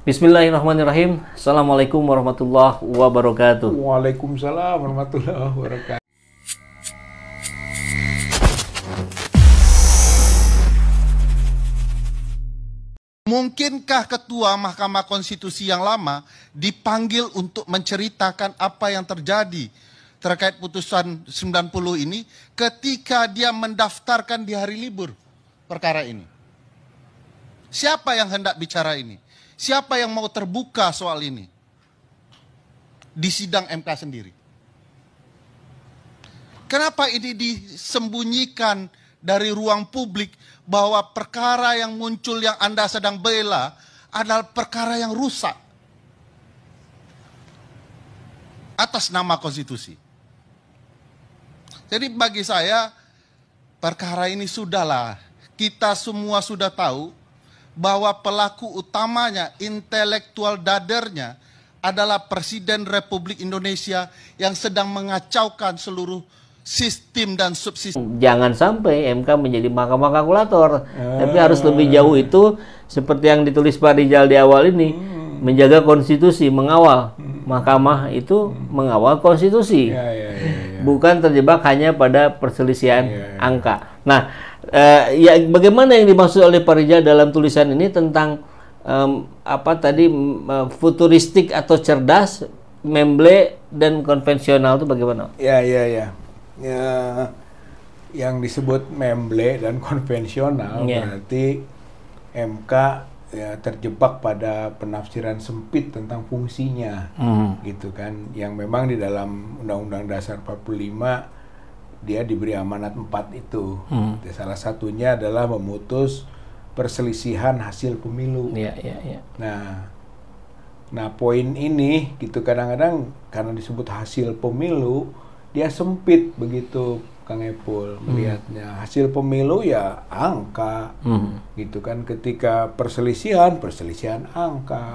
Bismillahirrahmanirrahim. Assalamualaikum warahmatullahi wabarakatuh. Waalaikumsalam warahmatullahi wabarakatuh. Mungkinkah Ketua Mahkamah Konstitusi yang lama dipanggil untuk menceritakan apa yang terjadi terkait putusan 90 ini ketika dia mendaftarkan di hari libur perkara ini? Siapa yang hendak bicara ini? Siapa yang mau terbuka soal ini? Di sidang MK sendiri. Kenapa ini disembunyikan dari ruang publik bahwa perkara yang muncul yang Anda sedang bela adalah perkara yang rusak atas nama konstitusi. Jadi bagi saya perkara ini sudahlah, kita semua sudah tahu bahwa pelaku utamanya, intelektual dadernya adalah Presiden Republik Indonesia yang sedang mengacaukan seluruh sistem dan subsistem. Jangan sampai MK menjadi mahkamah kalkulator, tapi harus lebih jauh itu seperti yang ditulis Pak Rijal di awal ini, menjaga konstitusi, mengawal mahkamah itu mengawal konstitusi, bukan terjebak hanya pada perselisihan angka. Nah, ya bagaimana yang dimaksud oleh Pak Rijal dalam tulisan ini tentang futuristik atau cerdas, memble dan konvensional itu bagaimana? Ya, yang disebut memble dan konvensional berarti MK ya terjebak pada penafsiran sempit tentang fungsinya, gitu kan? Yang memang di dalam Undang-Undang Dasar 45 dia diberi amanat 4 itu. Salah satunya adalah memutus perselisihan hasil pemilu. Nah, poin ini gitu kadang-kadang karena disebut hasil pemilu, dia sempit begitu Kang Epul melihatnya. Hasil pemilu ya angka, gitu kan. Ketika perselisihan angka.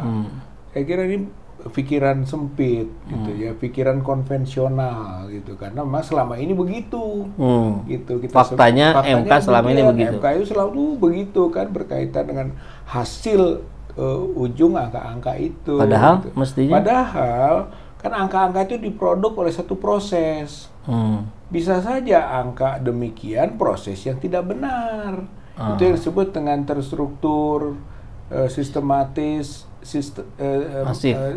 Saya kira ini pikiran sempit, gitu ya, pikiran konvensional, gitu. Karena memang selama ini begitu, gitu. Faktanya MK selama ini begitu. MK itu selalu begitu kan, berkaitan dengan hasil ujung angka-angka itu. Padahal gitu. mestinya. Padahal kan angka-angka itu diproduk oleh satu proses. Bisa saja angka demikian proses yang tidak benar. Itu yang disebut dengan terstruktur, sistematis,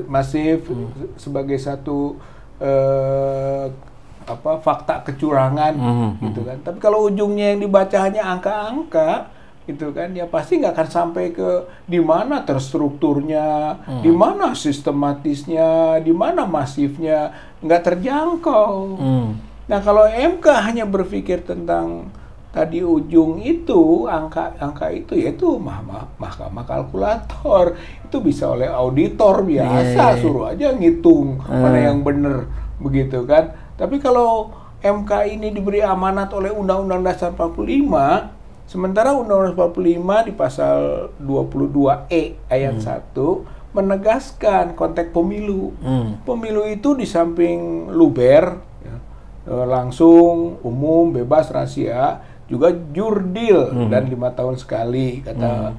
masif sebagai satu fakta kecurangan, gitu kan. Tapi kalau ujungnya yang dibaca hanya angka-angka, gitu kan, ya pasti nggak akan sampai ke di mana terstrukturnya, di mana sistematisnya, di mana masifnya, nggak terjangkau. Nah, kalau MK hanya berpikir tentang tadi ujung itu, angka itu, yaitu mahkamah kalkulator. Itu bisa oleh auditor biasa, suruh aja ngitung mana yang benar, begitu kan. Tapi kalau MK ini diberi amanat oleh Undang-Undang Dasar 45, sementara Undang-Undang 45 di pasal 22E ayat 1 menegaskan konteks pemilu. Pemilu itu di samping luber, langsung, umum, bebas, rahasia, juga jurdil dan 5 tahun sekali, kata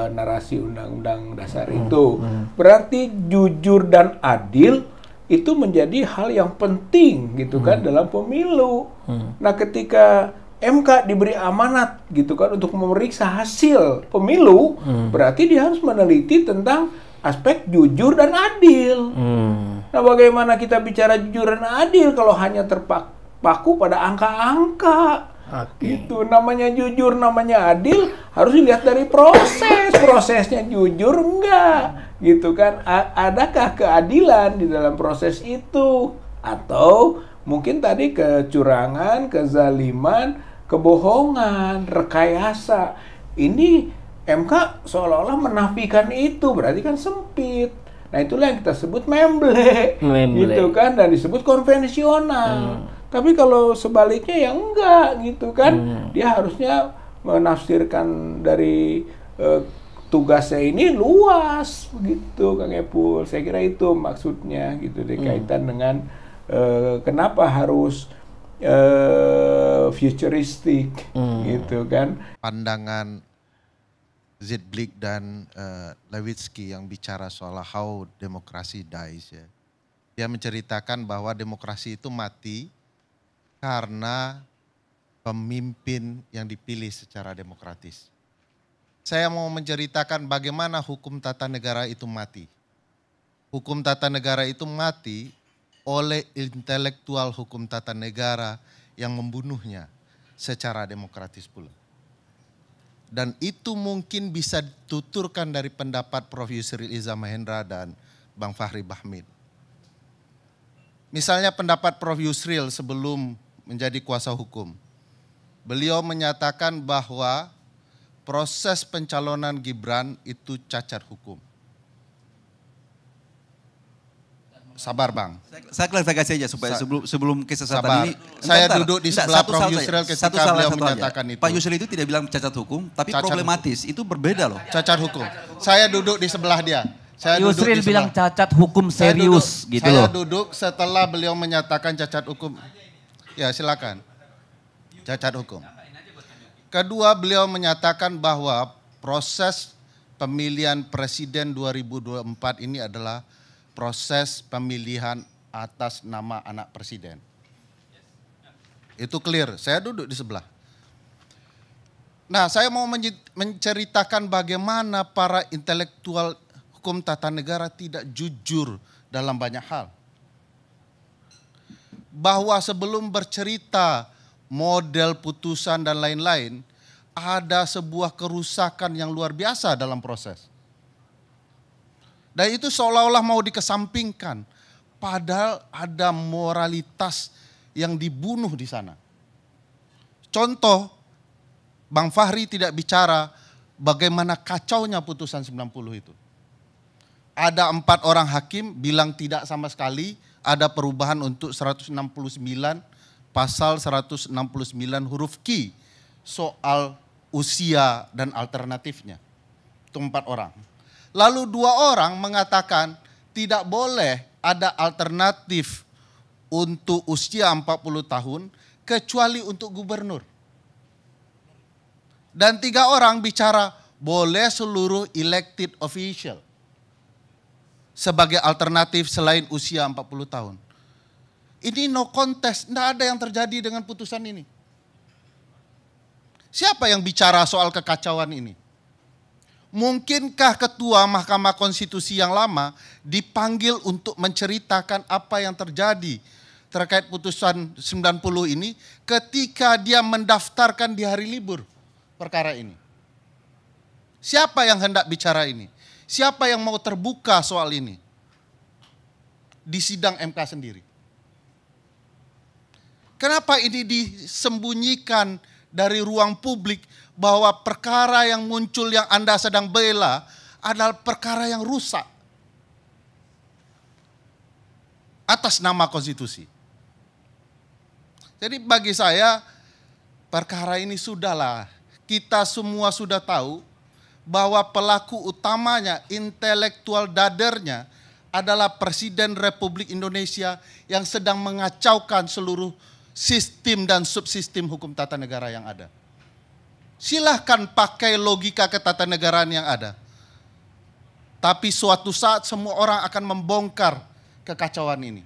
narasi Undang-Undang Dasar itu. Berarti jujur dan adil itu menjadi hal yang penting, gitu kan, dalam pemilu. Nah, ketika MK diberi amanat, gitu kan, untuk memeriksa hasil pemilu, berarti dia harus meneliti tentang aspek jujur dan adil. Nah, bagaimana kita bicara jujur dan adil kalau hanya terpaku pada angka-angka? Gitu. Namanya jujur, namanya adil harus dilihat dari prosesnya jujur enggak, gitu kan? Adakah keadilan di dalam proses itu? Atau mungkin tadi kecurangan, kezaliman, kebohongan, rekayasa. Ini MK seolah-olah menafikan itu, berarti kan sempit. Nah, itulah yang kita sebut memble. Gitu kan, dan disebut konvensional. Tapi kalau sebaliknya ya enggak, gitu kan. Dia harusnya menafsirkan dari tugasnya ini luas, begitu Kang Epul. Saya kira itu maksudnya, gitu, berkaitan dengan kenapa harus futuristik, gitu kan. Pandangan Zedblick dan Lewitsky yang bicara soal how demokrasi dies ya. Dia menceritakan bahwa demokrasi itu mati karena pemimpin yang dipilih secara demokratis. Saya mau menceritakan bagaimana hukum tata negara itu mati. Hukum tata negara itu mati oleh intelektual hukum tata negara yang membunuhnya secara demokratis pula. Dan itu mungkin bisa dituturkan dari pendapat Prof. Yusril Iza Mahendra dan Bang Fahri Bahmid. Misalnya pendapat Prof. Yusril sebelum menjadi kuasa hukum. Beliau menyatakan bahwa proses pencalonan Gibran itu cacat hukum. Sabar Bang. Saya klarifikasi aja supaya sebelum kesesatan sabar. ini. Saya duduk di sebelah Prof. Yusril ketika beliau menyatakan itu. Pak Yusril itu tidak bilang cacat hukum, tapi Cacat problematis. Itu berbeda loh. Cacat hukum. Saya duduk di sebelah dia. Yusril bilang cacat hukum serius gitu Saya loh. duduk setelah beliau menyatakan cacat hukum. Ya silakan. Cacat hukum. Kedua, beliau menyatakan bahwa proses pemilihan presiden 2024 ini adalah proses pemilihan atas nama anak presiden. Itu clear, saya duduk di sebelah. Nah, saya mau menceritakan bagaimana para intelektual hukum tata negara tidak jujur dalam banyak hal. Bahwa sebelum bercerita model putusan dan lain-lain, ada sebuah kerusakan yang luar biasa dalam proses. Dan itu seolah-olah mau dikesampingkan. Padahal ada moralitas yang dibunuh di sana. Contoh, Bang Fahri tidak bicara bagaimana kacaunya putusan 90 itu. Ada 4 orang hakim bilang tidak sama sekali, ada perubahan untuk 169, pasal 169 huruf Q soal usia dan alternatifnya. Itu 4 orang. Lalu 2 orang mengatakan tidak boleh ada alternatif untuk usia 40 tahun kecuali untuk gubernur. Dan 3 orang bicara boleh seluruh elected official sebagai alternatif selain usia 40 tahun. Ini no contest, tidak ada yang terjadi dengan putusan ini. Siapa yang bicara soal kekacauan ini? Mungkinkah ketua Mahkamah Konstitusi yang lama dipanggil untuk menceritakan apa yang terjadi terkait putusan 90 ini ketika dia mendaftarkan di hari libur perkara ini? Siapa yang hendak bicara ini? Siapa yang mau terbuka soal ini? Di sidang MK sendiri. Kenapa ini disembunyikan dari ruang publik bahwa perkara yang muncul yang Anda sedang bela adalah perkara yang rusak atas nama konstitusi. Jadi bagi saya perkara ini sudahlah, kita semua sudah tahu bahwa pelaku utamanya, intelektual dadernya adalah Presiden Republik Indonesia yang sedang mengacaukan seluruh sistem dan subsistem hukum tata negara yang ada. Silahkan pakai logika ketatanegaraan yang ada. Tapi suatu saat semua orang akan membongkar kekacauan ini.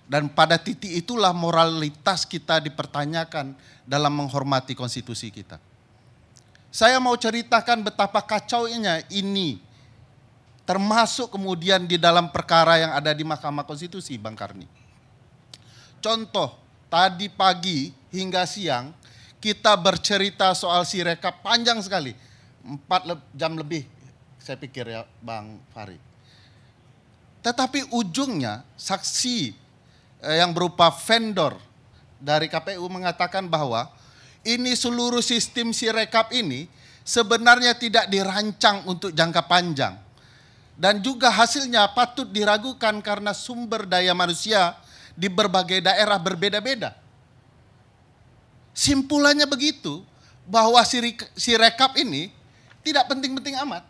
Dan pada titik itulah moralitas kita dipertanyakan dalam menghormati konstitusi kita. Saya mau ceritakan betapa kacaunya ini. Termasuk kemudian di dalam perkara yang ada di Mahkamah Konstitusi, Bang Karni. Contoh, tadi pagi hingga siang kita bercerita soal Sirekap panjang sekali. 4 jam lebih saya pikir ya Bang Fahri. Tetapi ujungnya saksi yang berupa vendor dari KPU mengatakan bahwa ini seluruh sistem Sirekap ini sebenarnya tidak dirancang untuk jangka panjang. Dan juga hasilnya patut diragukan karena sumber daya manusia di berbagai daerah berbeda-beda. Simpulannya begitu, bahwa Sirekap ini tidak penting-penting amat.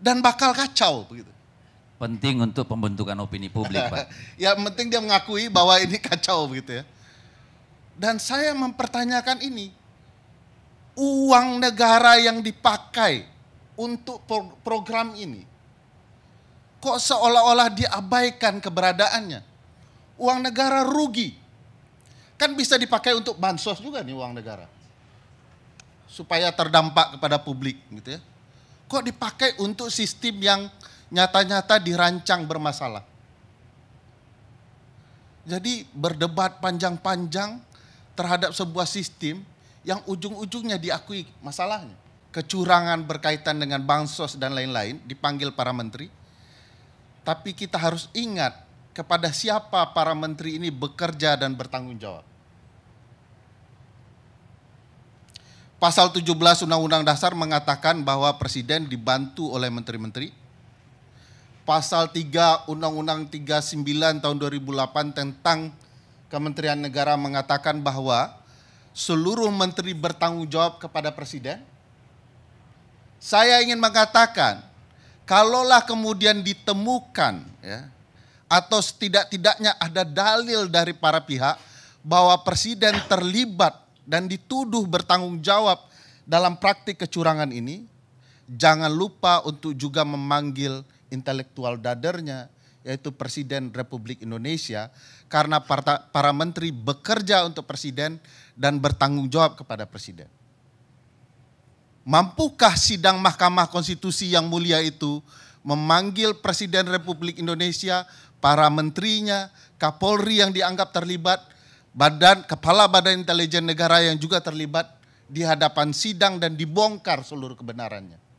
Dan bakal kacau begitu. Penting untuk pembentukan opini publik, Pak. Ya penting dia mengakui bahwa ini kacau begitu ya. Dan saya mempertanyakan ini. uang negara yang dipakai untuk program ini kok seolah-olah diabaikan keberadaannya. Uang negara rugi. Kan bisa dipakai untuk bansos juga nih uang negara. Supaya terdampak kepada publik gitu ya. Kok dipakai untuk sistem yang nyata-nyata dirancang bermasalah. Jadi berdebat panjang-panjang terhadap sebuah sistem yang ujung-ujungnya diakui masalahnya. Kecurangan berkaitan dengan bansos dan lain-lain dipanggil para menteri. Tapi kita harus ingat kepada siapa para menteri ini bekerja dan bertanggung jawab. Pasal 17 Undang-Undang Dasar mengatakan bahwa presiden dibantu oleh menteri-menteri. Pasal 3 Undang-Undang 39 tahun 2008 tentang Kementerian Negara mengatakan bahwa seluruh menteri bertanggung jawab kepada presiden. Saya ingin mengatakan, kalaulah kemudian ditemukan ya, atau setidak-tidaknya ada dalil dari para pihak bahwa presiden terlibat dan dituduh bertanggung jawab dalam praktik kecurangan ini, jangan lupa untuk juga memanggil intelektual dadernya, yaitu Presiden Republik Indonesia, karena para menteri bekerja untuk presiden dan bertanggung jawab kepada presiden. Mampukah sidang Mahkamah Konstitusi yang mulia itu memanggil Presiden Republik Indonesia, para menterinya, Kapolri yang dianggap terlibat, Kepala Badan Intelijen Negara yang juga terlibat di hadapan sidang dan dibongkar seluruh kebenarannya?